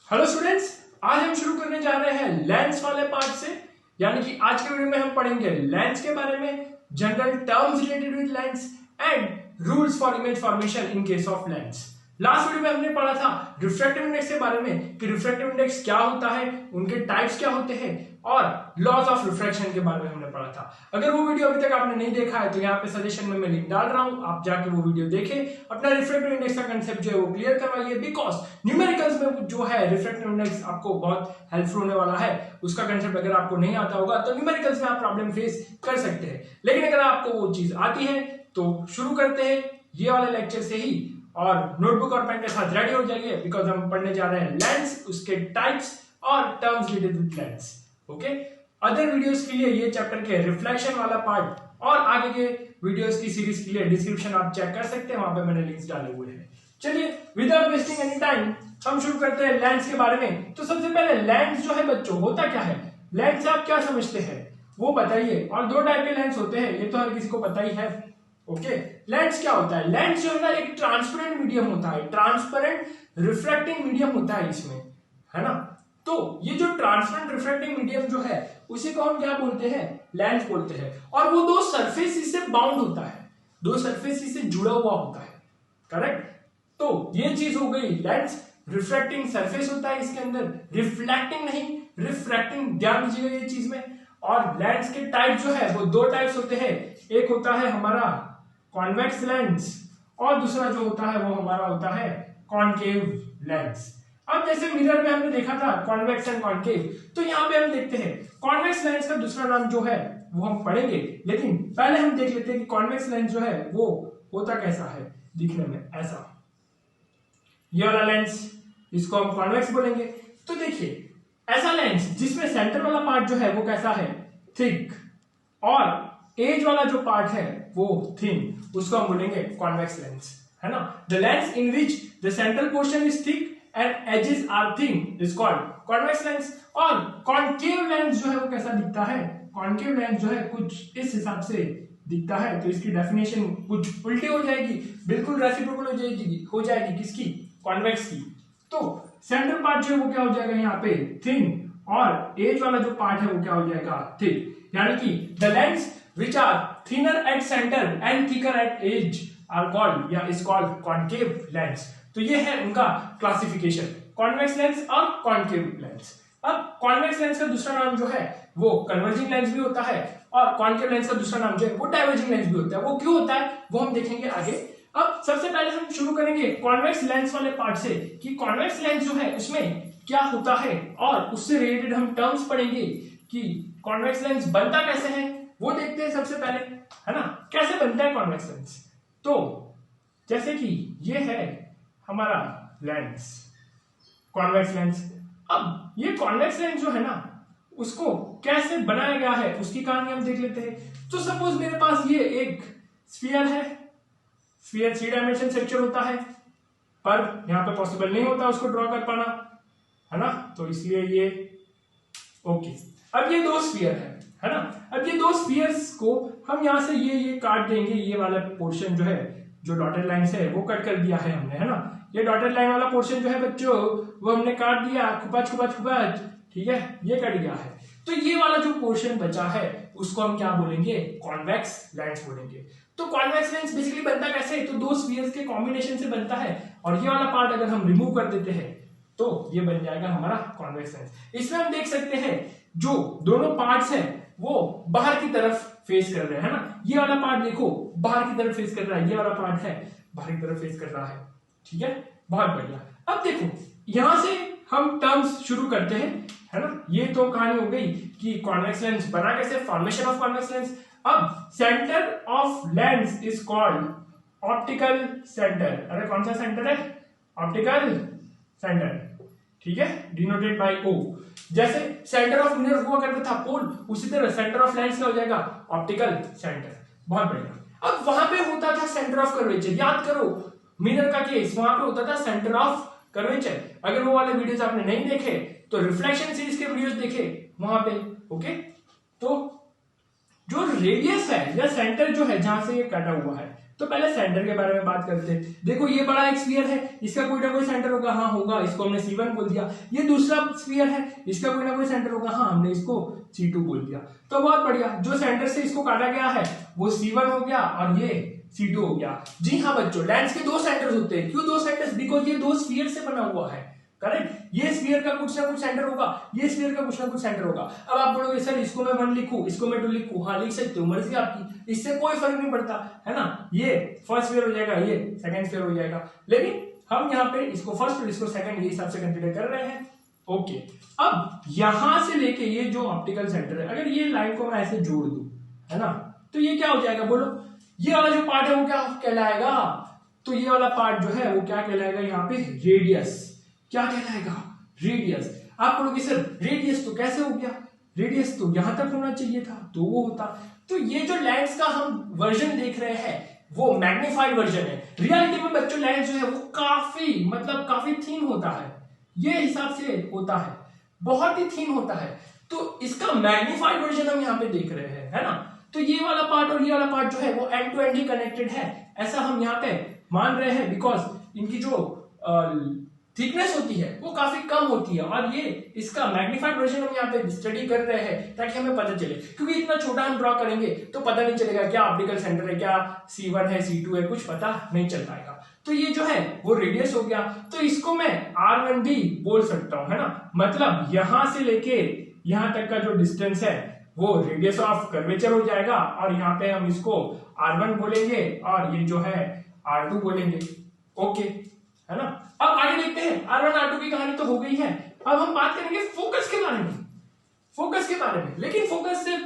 Hello students, आज हम शुरू करने जा रहे हैं लेंस वाले पार्ट से। यानी कि आज के वीडियो में हम पढ़ेंगे लेंस के बारे में, general terms related with lens and rules for image formation in case of lens. Last video में हमने पढ़ा था रिफ्रैक्टिव इंडेक्स के बारे में कि रिफ्रैक्टिव इंडेक्स क्या होता है, उनके टाइप्स क्या होते हैं और लॉज ऑफ रिफ्रैक्शन के बारे में हमने पढ़ा था। अगर वो वीडियो अभी तक आपने नहीं देखा है तो यहाँ पे सजेशन में मैं लिंक डाल रहा हूं, आप जाके वो वीडियो देखें, अपना रिफ्रैक्टिव इंडेक्स का कंसेप्ट जो है वो क्लियर करवाइए। बिकॉज न्यूमेरिकल्स में जो है रिफ्रैक्टिव इंडेक्स आपको बहुत हेल्पफुल होने वाला है। उसका कंसेप्ट अगर आपको नहीं आता होगा तो न्यूमेरिकल्स में आप प्रॉब्लम फेस कर सकते हैं, लेकिन अगर आपको वो चीज आती है तो शुरू करते हैं ये वाले लेक्चर से ही, और नोटबुक और पेन के साथ रेडी हो जाइए बिकॉज हम पढ़ने जा रहे हैं लेंस, उसके टाइप्स और terms related with lens. Okay, other videos के लिए ये चैप्टर के रिफ्लेक्शन वाला पार्ट और आगे के वीडियोस की सीरीज के लिए डिस्क्रिप्शन आप चेक कर सकते हैं, वहां पे मैंने लिंक्स डाले हुए हैं। चलिए विदाउट वेस्टिंग एनी टाइम हम शुरू करते हैं लेंस के बारे में। तो सबसे पहले लेंस जो है बच्चों होता क्या है, लेंस आप क्या समझते हैं वो बताइए। और दो टाइप के लेंस होते हैं, ये तो हर किसी को पता ही है। ओके, लेंस क्या होता है? लेंस जो है ना एक ट्रांसपेरेंट मीडियम होता है, ट्रांसपेरेंट रिफ्रैक्टिंग मीडियम होता है इसमें, है ना। तो ये जो ट्रांसपेरेंट रिफ्रैक्टिंग मीडियम जो है उसी को हम क्या बोलते हैं, लेंस बोलते हैं। और वो दो सरफेस से बाउंड होता है, दो सरफेस से जुड़ा हुआ होता है, करेक्ट। तो ये चीज हो गई लेंस। रिफ्रैक्टिंग सरफेस होता है इसके अंदर, रिफ्लेक्टिंग नहीं, रिफ्रैक्टिंग, ध्यान दीजिएगा ये चीज में। और लेंस के टाइप जो है वो दो टाइप्स होते हैं, एक होता है हमारा कॉन्वेक्स लेंस और दूसरा जो होता है वो हमारा होता है कॉनकेव लेंस। अब जैसे मिरर में हमने देखा था कॉन्वेक्स एंड कॉनकेव, तो यहाँ पे हम देखते हैं कॉन्वेक्स लेंस का दूसरा नाम जो है वो हम पढ़ेंगे, लेकिन पहले हम देख लेते हैं कि कॉन्वेक्स लेंस जो है वो होता कैसा है दिखने में। ऐसा ये वाला लेंस, इसको हम कॉन्वेक्स बोलेंगे। तो देखिए ऐसा लेंस जिसमें सेंटर वाला पार्ट जो है वो कैसा है, थिक, और एज वाला जो पार्ट है वो थिन, उसको हम बोलेंगे कॉन्वेक्स लेंस, है ना। The lens in which the central portion is thick and edges are thin is called convex lens. और कॉनकेव लेंस जो है वो कैसा दिखता है, कॉनकेव लेंस जो है कुछ इस हिसाब से दिखता है। तो इसकी डेफिनेशन कुछ उल्टी हो जाएगी, बिल्कुल रेसिप्रोकल हो जाएगी किसकी, कॉन्वेक्स की। तो सेंट्रल पार्ट जो है वो क्या हो जाएगा यहाँ पे थिन, और एज वाला जो पार्ट है वो क्या हो जाएगा थिक। यानी कि the lens which are thinner at center and thicker at edge are called या is called concave lens। तो ये है उनका क्लासिफिकेशन, कॉन्वेक्स लेंस और कॉनकेव लेंस। अब कॉन्वेक्स लेंस का दूसरा नाम जो है वो कन्वर्जिंग लेंस भी होता है, और कॉनकेव लेंस का दूसरा नाम जो है वो डाइवर्जिंग लेंस भी होता है। वो क्यों होता है वो हम देखेंगे आगे। अब सबसे पहले हम शुरू करेंगे कॉन्वेक्स लेंस वाले पार्ट से कि कॉन्वेक्स लेंस जो है उसमें क्या होता है, और उससे रिलेटेड हम टर्म्स पढ़ेंगे कि कॉन्वेक्स लेंस बनता कैसे है वो देखते हैं सबसे पहले, है ना। कैसे बनता है कॉन्वेक्स लेंस? तो जैसे कि ये है हमारा लेंस, कॉन्वेक्स लेंस। अब ये कॉन्वेक्स लेंस जो है ना उसको कैसे बनाया गया है उसकी कहानी हम देख लेते हैं। तो सपोज मेरे पास ये एक स्फीयर है, स्फीयर 3 डायमेंशन स्ट्रक्चर होता है, पर यहां पे पॉसिबल नहीं होता उसको ड्रॉ कर पाना, है ना। तो इसलिए ये ओके। अब ये दो स्फीयर है ना। अब ये दो स्फीयर्स को हम यहां से ये काट देंगे, ये वाला पोर्शन जो है जो डॉटेड लाइन से है वो कट कर दिया है हमने, है ना। ये डॉटेड लाइन वाला पोर्शन जो है बच्चों वो हमने काट दिया, खुपाच खुपाच खुपाच, ठीक है, ये कट गया है। तो ये वाला जो पोर्शन बचा है उसको हम क्या बोलेंगे, कॉन्वेक्स लेंस बोलेंगे। तो कॉन्वेक्स लेंस बेसिकली बनता कैसे, तो दो स्फीयर्स के कॉम्बिनेशन से बनता है, और ये वाला पार्ट अगर हम रिमूव कर देते हैं तो ये बन जाएगा हमारा कॉन्वेक्स लेंस। इसमें हम देख सकते हैं जो दोनों पार्ट्स हैं वो बाहर की तरफ फेस कर रहे हैं, है ना। ये वाला पार्ट देखो बाहर की तरफ फेस कर रहा है, ये वाला पार्ट है बाहर की तरफ फेस कर रहा है, ठीक है, बहुत बढ़िया। अब देखो यहां से हम टर्म्स शुरू करते हैं, है ना। ये तो कहानी हो गई कि कॉन्वेक्स लेंस बना कैसे, फॉर्मेशन ऑफ कॉन्वेक्स लेंस। अब centre of lens is called optical centre. अरे कौन सा सेंटर है, ऑप्टिकल सेंटर, ठीक है, डिनोटेड बाय ओ। जैसे सेंटर ऑफ मिरर हुआ करता था पोल, उसी तरह सेंटर ऑफ लेंस क्या हो जाएगा, ऑप्टिकल सेंटर, बहुत बढ़िया। अब वहां पे होता था सेंटर ऑफ कर्वेचर, याद करो मिरर का केस, वहां पे होता था सेंटर ऑफ कर्वेचर। अगर वो वाले वीडियोस आपने नहीं देखे तो रिफ्लेक्शन सीरीज के वीडियोस देखे वहां पे, ओके। तो जो रेडियस है या सेंटर जो है जहां से ये कटा हुआ है तो पहले सेंटर के बारे में बात करते हैं। देखो ये बड़ा एक स्फीयर है, इसका कोई ना कोई सेंटर होगा, हाँ होगा, इसको हमने C1 बोल दिया। ये दूसरा स्फीयर है, इसका कोई ना कोई सेंटर होगा, हाँ हमने इसको C2 बोल दिया। तो बहुत बढ़िया, जो सेंटर से इसको काटा गया है वो C1 हो गया और ये C2 हो गया। जी हाँ बच्चों, लेंस के दो सेंटर्स होते हैं। क्यों दो सेंटर्स? बिकॉज ये दो स्फीयर से बना हुआ है, करेक्ट। ये स्फीयर का कुछ ना कुछ सेंटर होगा, ये स्फीयर का कुछ ना कुछ सेंटर होगा। अब आप बोलोगे सर इसको मैं 1 लिखूं, इसको मैं 2 लिखूं, हाँ लिख सकते हो, मर्जी आपकी, इससे कोई फर्क नहीं पड़ता, है ना। ये फर्स्ट स्फीयर हो जाएगा, ये सेकंड स्फीयर हो जाएगा, लेकिन हम यहाँ पे इसको फर्स्ट और इसको सेकंड ये हिसाब से कंसीडर कर रहे हैं। ओके, अब यहां से लेके ये जो ऑप्टिकल सेंटर है, अगर ये लाइन को मैं ऐसे जोड़ दूं, है ना, तो ये क्या हो जाएगा बोलो? ये वाला जो पार्ट है वो क्या कहलाएगा? तो ये वाला पार्ट जो है वो क्या कहलाएगा? यहाँ पे रेडियस। क्या कहलाएगा? रेडियस। आप बोलोगे सर रेडियस तो कैसे हो गया? रेडियस तो यहां तक होना चाहिए था, तो वो होता। तो ये जो लेंस का हम वर्जन देख रहे हैं वो मैग्नीफाइड वर्जन है। रियलिटी में बच्चों लेंस जो है वो काफी मतलब काफी थिन होता है, ये हिसाब से होता है, बहुत ही थिन होता है। तो इसका मैग्नीफाइड वर्जन हम यहाँ पे देख रहे हैं, है ना। तो ये वाला पार्ट और ये वाला पार्ट जो है वो एंड टू एंड ही कनेक्टेड है, ऐसा हम यहाँ पे मान रहे हैं, बिकॉज इनकी जो थिकनेस होती है वो काफी कम होती है। और ये इसका मैग्नीफाइड वर्जन हम यहाँ पे स्टडी कर रहे हैं ताकि हमें पता चले, क्योंकि इतना छोटा हम ड्रॉ करेंगे तो पता नहीं चलेगा क्या ऑप्टिकल सेंटर है, क्या C1 है, C2 है, कुछ पता नहीं चल पाएगा। तो ये जो है वो रेडियस हो गया, तो इसको मैं R1 भी बोल सकता हूं, है ना। मतलब यहां से लेके यहां तक का जो डिस्टेंस है वो रेडियस ऑफ कर्वेचर हो जाएगा, और यहाँ पे हम इसको R1 बोलेंगे और ये जो है R2 बोलेंगे। ओके, है ना। अब आगे देखते हैं, R1 R2 की कहानी तो हो गई है। अब हम बात करेंगे फोकस के बारे में, फोकस के बारे में। लेकिन फोकस से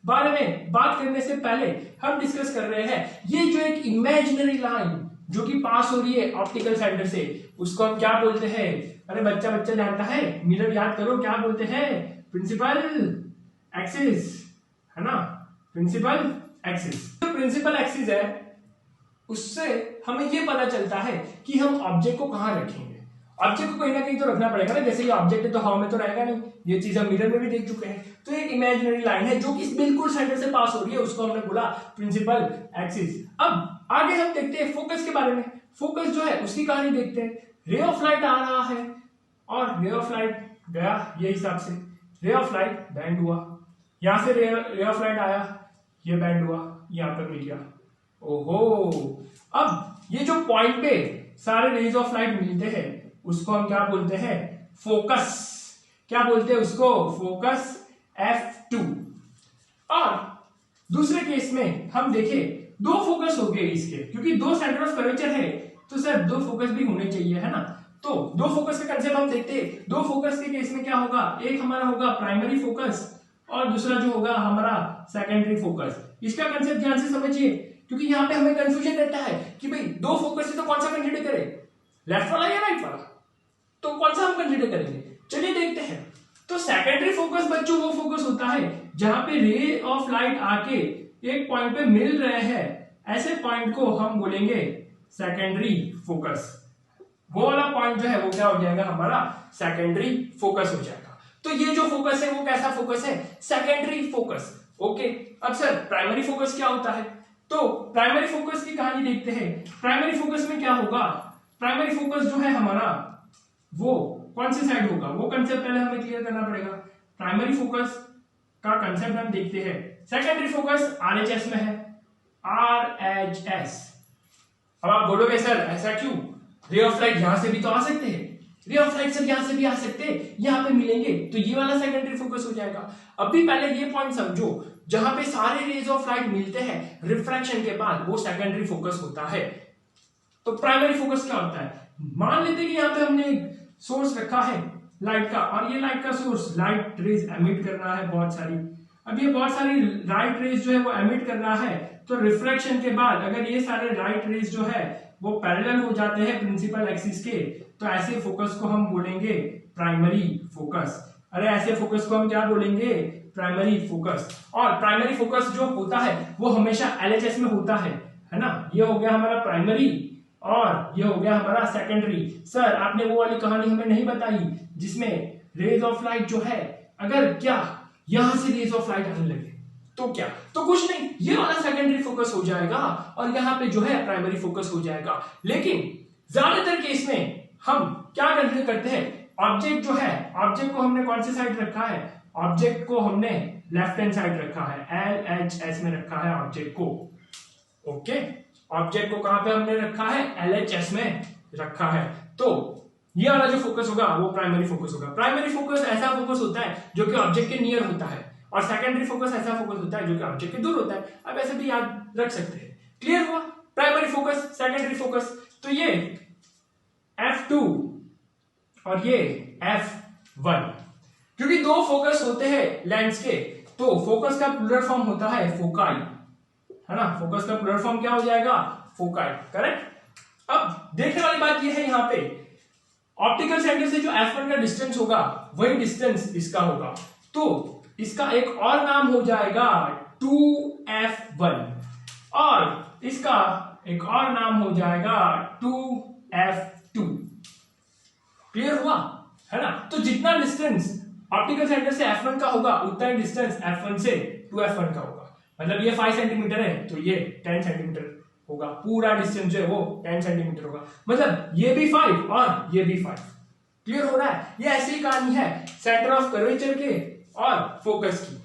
बारे में बात करने से पहले हम डिस्कस कर रहे हैं ये जो एक इमेजिनरी लाइन जो कि पास हो रही है ऑप्टिकल सेंटर से, उसको हम क्या बोलते हैं? अरे बच्चा बच्चा जानता है, मिरर याद करो, क्या बोलते हैं? प्रिंसिपल एक्सिस, है ना, प्रिंसिपल एक्सिस। जो प्रिंसिपल एक्सिस है उससे हमें ये पता चलता है कि हम ऑब्जेक्ट को कहां रखेंगे। ऑब्जेक्ट को कहीं ना कहीं तो रखना पड़ेगा ना, जैसे ये ऑब्जेक्ट है तो हवा में तो रहेगा नहीं, ये चीज हम मिरर में भी देख चुके हैं। तो एक इमेजिनरी लाइन है जो कि बिल्कुल सेंटर से पास हो रही है, उसको हमने बोला प्रिंसिपल एक्सिस। अब आगे हम देखते हैं फोकस के बारे में। फोकस जो है उसकी कहानी देखते हैं। रे ऑफ लाइट आ रहा है और रे ऑफ लाइट गया, ये हिसाब से रे ऑफ लाइट बैंड हुआ, यहां से रे ऑफ लाइट आया, ये बैंड हुआ, यहां पर मिल गया। ओहो, अब ये जो पॉइंट पे सारे रेज ऑफ लाइट मिलते हैं उसको हम क्या बोलते हैं? फोकस। क्या बोलते हैं उसको? Focus F2। और दूसरे केस में हम देखें दो फोकस हो गए इसके, क्योंकि दो सेंटर ऑफ कर्वेचर है तो सर दो फोकस भी होने चाहिए, है ना। तो दो फोकस का कंसेप्ट हम देखते हैं। दो फोकस के केस में क्या होगा? एक हमारा होगा प्राइमरी फोकस और दूसरा जो होगा हमारा सेकेंडरी फोकस। इसका कंसेप्ट ध्यान से समझिए, क्योंकि यहाँ पे हमें कंफ्यूजन रहता है कि भाई दो फोकस है तो कौन सा कंसीडर करें, लेफ्ट वाला या राइट वाला, तो कौन सा हम कंसीडर करेंगे? चलिए देखते हैं। तो सेकेंडरी फोकस बच्चों वो फोकस होता है जहां पे रे ऑफ लाइट आके एक पॉइंट पे मिल रहे हैं, ऐसे पॉइंट को हम बोलेंगे सेकेंडरी फोकस। वो वाला पॉइंट जो है वो क्या हो जाएगा? हमारा सेकेंडरी फोकस हो जाएगा। तो ये जो फोकस है वो कैसा फोकस है? Secondary focus. ओके, अब सर प्राइमरी फोकस क्या होता है? तो प्राइमरी फोकस की कहानी देखते हैं। प्राइमरी फोकस में क्या होगा? प्राइमरी फोकस जो है हमारा वो कौन सी साइड होगा, वो कंसेप्ट पहले हमें क्लियर करना पड़ेगा। प्राइमरी फोकस का कंसेप्ट हम देखते हैं। सेकेंडरी फोकस RHS में है, RHS। अब आप बोलोगे सर ऐसा क्यों? रे ऑफ लाइट यहां से भी तो आ सकते हैं, रे ऑफ लाइट सर यहां से भी आ सकते हैं, यहां पे मिलेंगे तो ये वाला सेकेंडरी फोकस हो जाएगा। अभी पहले ये पॉइंट समझो, जहां पे सारे रेज ऑफ लाइट मिलते हैं रिफ्रैक्शन के बाद, वो सेकेंडरी फोकस होता है। तो प्राइमरी फोकस क्या होता है? मान लेते हैं कि यहाँ पे हमने एक सोर्स रखा है लाइट का, और ये लाइट का सोर्स लाइट रेज एमिट कर रहा है बहुत सारी। अब ये बहुत सारी लाइट रेज जो है वो एमिट कर रहा है, तो रिफ्रैक्शन के बाद अगर ये सारे लाइट रेज जो है वो पैरेलल हो जाते हैं प्रिंसिपल एक्सिस के, तो ऐसे फोकस को हम बोलेंगे प्राइमरी फोकस। अरे ऐसे फोकस को हम क्या बोलेंगे? Primary focus. और प्राइमरी फोकस जो होता है वो हमेशा LHS में होता है ना। ये हो गया हमारा प्राइमरी और ये हो गया हमारा सेकेंडरी। सर आपने वो वाली कहानी हमें नहीं बताई जिसमें रेज ऑफ लाइट जो है, अगर क्या यहां से रेज ऑफ लाइट आने लगे, तो क्या, तो कुछ नहीं, ये वाला सेकेंडरी फोकस हो जाएगा और यहाँ पे जो है प्राइमरी फोकस हो जाएगा। लेकिन ज्यादातर केस में हम क्या कंसीडर करते हैं, ऑब्जेक्ट जो है, ऑब्जेक्ट को हमने कौन सी साइड रखा है, ऑब्जेक्ट को हमने लेफ्ट हैंड साइड रखा है, LHS में रखा है ऑब्जेक्ट को। ओके, ऑब्जेक्ट को कहां पे हमने रखा है, LHS में रखा है। तो ये वाला जो फोकस होगा वो प्राइमरी फोकस होगा। प्राइमरी फोकस ऐसा फोकस होता है जो कि ऑब्जेक्ट के नियर होता है, और सेकेंडरी फोकस ऐसा फोकस होता है जो कि ऑब्जेक्ट के दूर होता है। अब ऐसे भी याद रख सकते हैं। क्लियर हुआ, प्राइमरी फोकस, सेकेंडरी फोकस। तो ये F2 और ये F1, क्योंकि दो फोकस होते हैं लेंस के, तो फोकस का प्लूरल फॉर्म होता है फोकाई, है ना। फोकस का प्लूरल फॉर्म क्या हो जाएगा, फोकाई, करेक्ट। अब देखने वाली बात यह है, यहाँ पे ऑप्टिकल सेंटर से जो F1 का डिस्टेंस होगा वही डिस्टेंस इसका होगा, तो इसका एक और नाम हो जाएगा 2F1 और इसका एक और नाम हो जाएगा 2F2। क्लियर हुआ, है ना। तो जितना डिस्टेंस ऑप्टिकल सेंटर से F1 का होगा उतना ही डिस्टेंस F1 से 2F1 का होगा। मतलब ये 5 सेंटीमीटर है तो ये 10 सेंटीमीटर होगा, पूरा डिस्टेंस जो है वो 10 सेंटीमीटर होगा। मतलब ये भी 5 और ये भी 5। क्लियर हो रहा है, ये ऐसी कहानी है सेंटर ऑफ कर्वेचर के और फोकस की,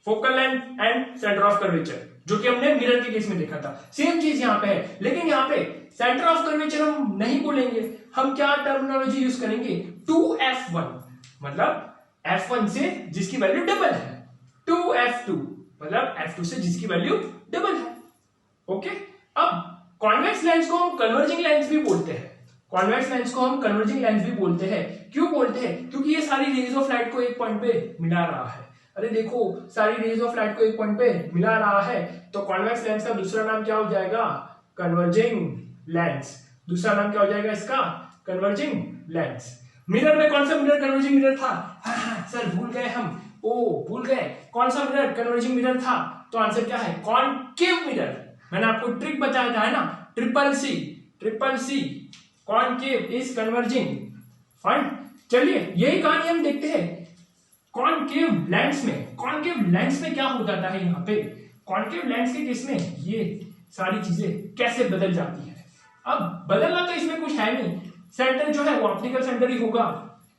focal length and centre of curvature, जो कि हमने मिरर के केस में देखा था। सेम चीज यहाँ पे है, लेकिन यहाँ पे सेंटर ऑफ कर्वेचर हम नहीं बोलेंगे, हम क्या टर्मिनोलॉजी यूज करेंगे, 2F1, मतलब F1 से जिसकी वैल्यू डबल है, 2F2 मतलब F2 से जिसकी वैल्यू डबल है। ओके, अब कॉन्वेक्स लेंस को हम कन्वर्जिंग लेंस भी बोलते हैं, कॉन्वेक्स लेंस को हम कन्वर्जिंग लेंस भी बोलते हैं। क्यों बोलते हैं, क्योंकि ये सारी रेज ऑफ लाइट को एक पॉइंट पे मिला रहा है। अरे देखो, सारी रेज ऑफ लाइट को एक पॉइंट पे मिला रहा है, तो कॉन्वेक्स लेंस का दूसरा नाम क्या हो जाएगा, कन्वर्जिंग लेंस। दूसरा नाम क्या हो जाएगा इसका, कन्वर्जिंग लेंस। मिरर में कौन सा मिरर कन्वर्जिंग मिरर था, हाँ सर भूल गए हम, भूल गए, कौन सा मिरर कन्वर्जिंग मिरर था, तो आंसर क्या है, कॉनकेव मिरर। मैंने आपको ट्रिक बताया था, है ना, triple C concave is converging. Fine, चलिए यही कहानी हम देखते हैं कॉनकेव लेंस में। कॉनकेव लेंस में क्या हो जाता है, यहाँ पे कॉनकेव लेंस के केस में ये सारी चीजें कैसे बदल जाती है। अब बदलना तो इसमें कुछ है नहीं, सेंटर जो है वो ऑप्टिकल सेंटर ही होगा,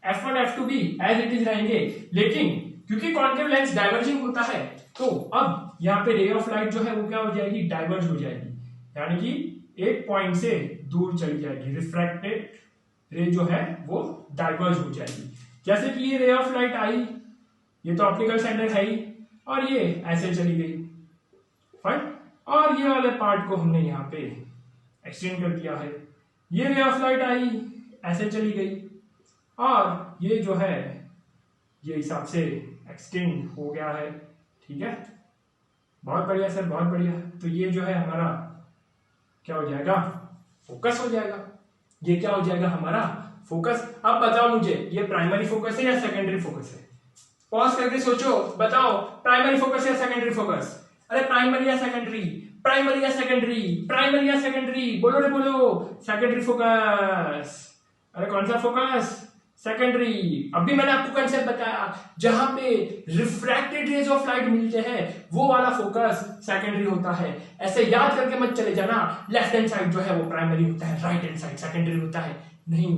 F1 F2 भी एज इट इज रहेंगे, लेकिन क्योंकि कॉनकेव लेंस डाइवर्जिंग होता है, तो अब यहाँ पे रे ऑफ लाइट जो है वो क्या हो जाएगी, डाइवर्ज हो जाएगी, यानी कि एक पॉइंट से दूर चली जाएगी, रिफ्रैक्टेड रे जो है वो डाइवर्ज हो जाएगी। जैसे कि ये रे ऑफ लाइट आई, ये तो ऑप्टिकल सेंटर है ही, और ये ऐसे चली गई, फाइन, और ये वाले पार्ट को हमने यहाँ पे एक्सटेंड कर दिया है। ये रे ऑफ लाइट आई, ऐसे चली गई, और ये जो है ये हिसाब से एक्सटेंड हो गया है। ठीक है, बहुत बढ़िया सर, बहुत बढ़िया। तो ये जो है हमारा क्या हो जाएगा, फोकस हो जाएगा। ये क्या हो जाएगा, हमारा फोकस। अब बताओ मुझे, ये प्राइमरी फोकस है या सेकेंडरी फोकस है, पॉज करके सोचो, बताओ प्राइमरी फोकस या सेकेंडरी फोकस। अरे प्राइमरी या सेकेंडरी, प्राइमरी या सेकेंडरी, प्राइमरी या सेकेंडरी, बोलो रे बोलो, सेकेंडरी फोकस। अरे कौन सा फोकस, सेकेंडरी। अभी मैंने आपको कंसेप्ट बताया, जहां पे रिफ्रैक्टेड रेज ऑफ लाइट मिलते हैं वो वाला फोकस सेकेंडरी होता है। ऐसे याद करके मत चले जाना, लेफ्ट हैंड साइड जो है वो प्राइमरी होता है, राइट हैंड साइड सेकेंडरी होता है, नहीं,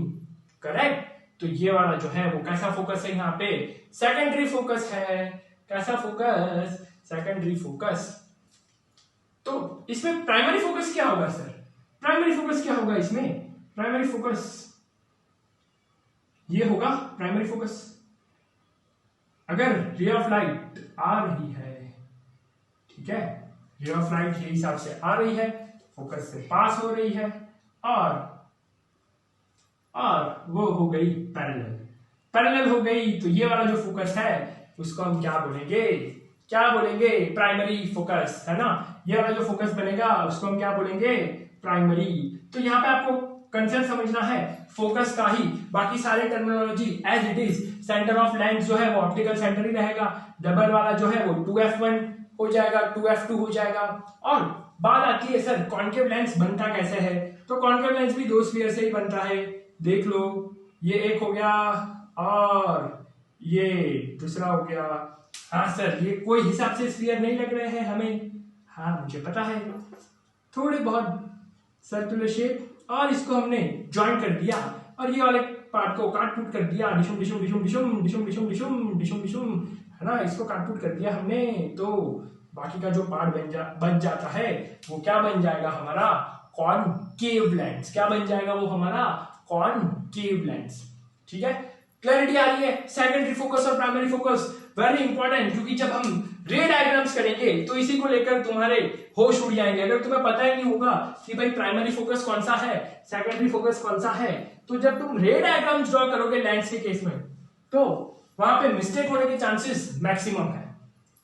करेक्ट। तो ये वाला जो है वो कैसा फोकस है, यहाँ पे सेकेंडरी फोकस है। कैसा फोकस, सेकेंडरी फोकस। तो इसमें प्राइमरी फोकस क्या होगा सर, प्राइमरी फोकस क्या होगा इसमें, प्राइमरी फोकस ये होगा प्राइमरी फोकस। अगर रे ऑफ लाइट आ रही है, ठीक है, रे ऑफ लाइट ये हिसाब से आ रही है, फोकस से पास हो रही है, और वो हो गई पैरेलल हो गई, तो ये वाला जो फोकस है उसको हम क्या बोलेंगे, प्राइमरी फोकस, है ना। ये वाला जो फोकस बनेगा उसको हम क्या बोलेंगे, प्राइमरी। तो यहाँ पे आपको कंसेप्ट समझना है फोकस का ही, बाकी सारे terminology as it is. Centre of lens जो है वो ऑप्टिकल सेंटर ही रहेगा, डबल वाला जो है वो 2F1 हो जाएगा, 2F2 हो जाएगा। और बात आती है सर कॉन्केव लेंस बनता कैसे है, तो कॉन्केव लेंस भी दो स्फीयर से ही बनता है। देख लो, ये एक हो गया और ये दूसरा हो गया, हाँ सर, ये कोई हिसाब से स्फीयर नहीं लग रहे हैं हमें। हाँ मुझे पता है, थोड़े बहुत सर्कुलर शेप, और इसको हमने ज्वाइन कर दिया और ये वाले पार्ट को काट कूट कर दिया, डिशुम डिशुम डिशुम डिशुम डिशुम डिशुम डिशुम डिशुम डिशुम, है ना, इसको काट कूट कर दिया हमने। तो बाकी का जो पार्ट बन जाता है वो क्या बन जाएगा हमारा, कॉनकेव लेंस। क्या बन जाएगा वो हमारा, कॉनकेव लेंस। ठीक है, क्लैरिटी आ रही है। सेकेंडरी फोकस और प्राइमरी फोकस वेरी इंपॉर्टेंट, क्योंकि जब हम रे डायग्राम्स करेंगे तो इसी को लेकर तुम्हारे होश उड़ जाएंगे। अगर तुम्हें पता ही नहीं होगा कि भाई प्राइमरी फोकस कौन सा है, सेकेंडरी फोकस कौन सा है, तो जब तुम रे डायग्राम्स ड्रॉ करोगे लेंस के केस में, तो वहां पे मिस्टेक होने के चांसेस मैक्सिमम है।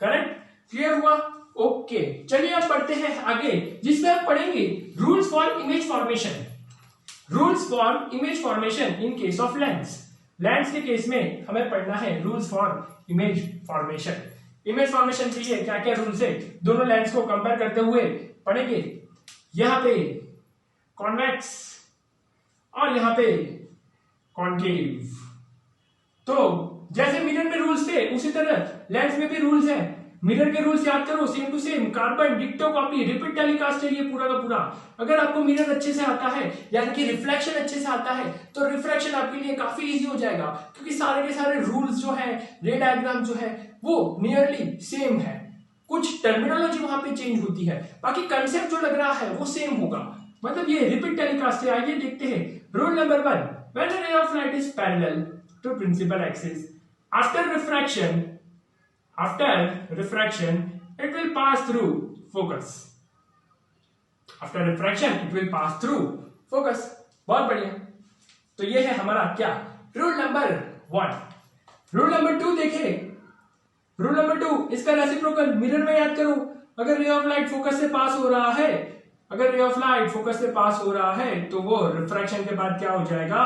करेक्ट, क्लियर हुआ? ओके, चलिए अब पढ़ते हैं आगे, जिसमें हम पढ़ेंगे rules for image formation. Rules for image formation in case of lens. Lens के केस में हमें पढ़ना है rules for image formation. Image formation के लिए क्या क्या रूल्स है, दोनों लेंस को कंपेयर करते हुए पढ़ेंगे। यहां पे कॉन्वेक्स और यहां पे कॉनकेव। तो जैसे मिरर में रूल्स थे उसी तरह लेंस में भी रूल्स है। मिरर के रूल्स याद करो, सेम टू सेम, कार्बन, डिक्टो कॉपी, रिपीट टेलीकास्ट है ये पूरा का पूरा। अगर आपको मिरर अच्छे से आता है, यानी कि रिफ्लेक्शन अच्छे से आता है, तो रिफ्लेक्शन आपके लिए काफी इजी हो जाएगा, क्योंकि सारे के सारे रूल्स जो है, रे डायग्राम जो है, वो नियरली सेम है। कुछ टर्मिनोलॉजी वहां पे चेंज होती है, बाकी कंसेप्ट जो लग रहा है वो सेम होगा। मतलब ये रिपीट टेलीकास्ट है। आइए देखते हैं rule number 1। When a ray of light is parallel to principal axis, after refraction it will pass through focus. After refraction it will pass through focus. बहुत बढ़िया। तो ये है हमारा क्या, रूल नंबर 1। रूल नंबर 2 देखें। रूल नंबर 2, इसका reciprocal mirror में याद करो। अगर रे ऑफ लाइट फोकस से पास हो रहा है, अगर रे ऑफ लाइट फोकस से पास हो रहा है, तो वो रिफ्रैक्शन के बाद क्या हो जाएगा,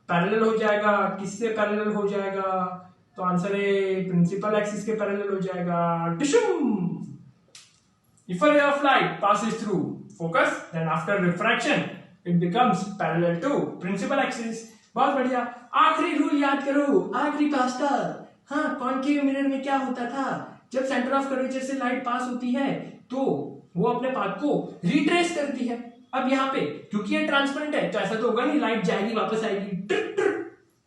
पैरेलल हो जाएगा। किससे पैरेलल हो जाएगा, तो आंसर है प्रिंसिपल एक्सिस के पैरेलल हो जाएगा। डिशुम। If a ray of light passes through focus, then after refraction it becomes parallel to principal axis. बहुत बढ़िया। आखिरी रूल याद करो, आखिरी पास्टर। हाँ, कॉनकेव मिरर में क्या होता था, जब सेंटर ऑफ कर्वेचर से लाइट पास होती है तो वो अपने पाथ को रिट्रेस करती है। अब यहाँ पे क्योंकि ये ट्रांसपेरेंट है, तो ऐसा तो होगा नहीं लाइट जाएगी वापस आएगी,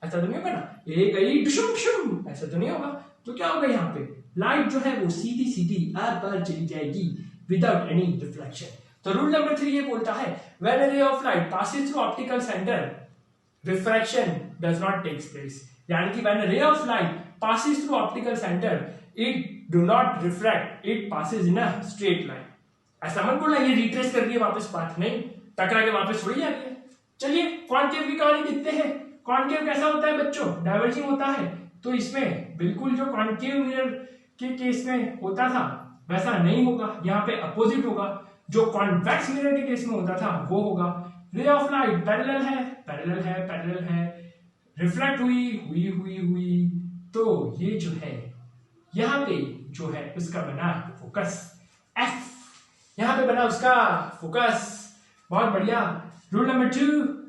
ऐसा तो नहीं होगा ना, ये गई डिशुम शुम, ऐसा तो नहीं होगा। तो क्या होगा, यहाँ पे लाइट जो है वो सीधी सीधी आर पार चली जाएगी विदाउट एनी रिफ्लेक्शन। तो रूल नंबर 3 ये बोलता है, when a ray of light passes through optical centre, refraction does not takes place. यानी कि when a ray of light passes through optical centre, it do not refract, it passes in a straight line. ऐसा मत बोलना ये retrace कर रही है वापस पाथ, नहीं, टकरा के वापस थोड़ी जा रही है। चलिए कॉनकेव की कहानी देखते हैं। कॉनकेव कैसा होता है बच्चों, डाइवर्जिंग होता है। तो इसमें बिल्कुल जो कॉनकेव मिरर के केस में होता था वैसा नहीं होगा, यहाँ पे अपोजिट होगा। जो कॉन्वेक्स मिरर के केस में होता था वो होगा, रे ऑफ लाइट पैरेलल है, पैरेलल है, पैरेलल है, रिफ्लेक्ट हुई, तो ये जो है यहाँ पे जो है उसका बना फोकस एफ, यहाँ पे बना उसका फोकस। बहुत बढ़िया। Rule number 2,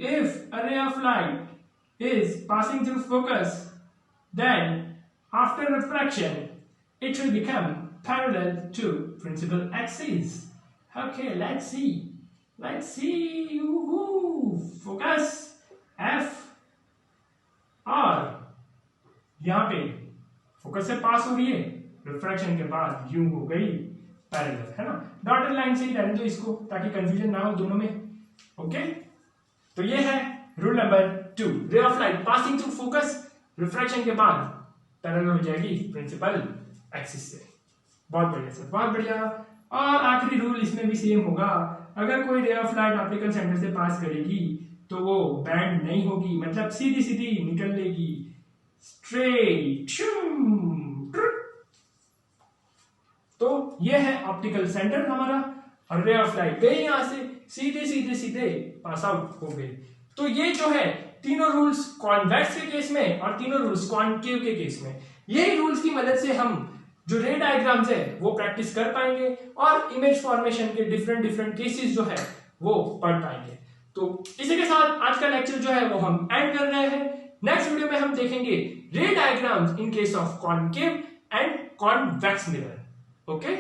if a ray of light is passing through focus, then after refraction it will become parallel to principal axis. Okay, let's see, focus F, और यहाँ पे फोकस से पास हो रही है, रिफ्रैक्शन के बाद यूं हो गई पैरेलल, है ना। डॉटेड लाइन से ही रहने दो इसको, ताकि कंफ्यूजन ना हो दोनों में। ओके, तो ये है रूल नंबर 2, रे of light passing through focus, refraction के बाद पैरेलल हो जाएगी प्रिंसिपल एक्सिस से। बहुत बढ़िया सर, बहुत बढ़िया। और आखिरी रूल इसमें भी सेम होगा, अगर कोई रे ऑफ लाइट ऑप्टिकल सेंटर से पास करेगी तो वो बैंड नहीं होगी, मतलब सीधी सीधी निकल लेगी, स्ट्रेट। तो ये है ऑप्टिकल सेंटर हमारा, और रे ऑफ लाइट गई यहां से सीधे पास आउट हो गई। तो ये जो है तीनों रूल्स कॉन्वेक्स के केस में और तीनों रूल्स कॉनकेव के केस में, यही रूल्स की मदद से हम जो रे डायग्राम्स है वो प्रैक्टिस कर पाएंगे और इमेज फॉर्मेशन के डिफरेंट केसेस जो है वो पढ़ पाएंगे। तो इसी के साथ आज का लेक्चर जो है वो हम एंड कर रहे हैं। नेक्स्ट वीडियो में हम देखेंगे रे diagrams in case of concave and convex mirror. Okay.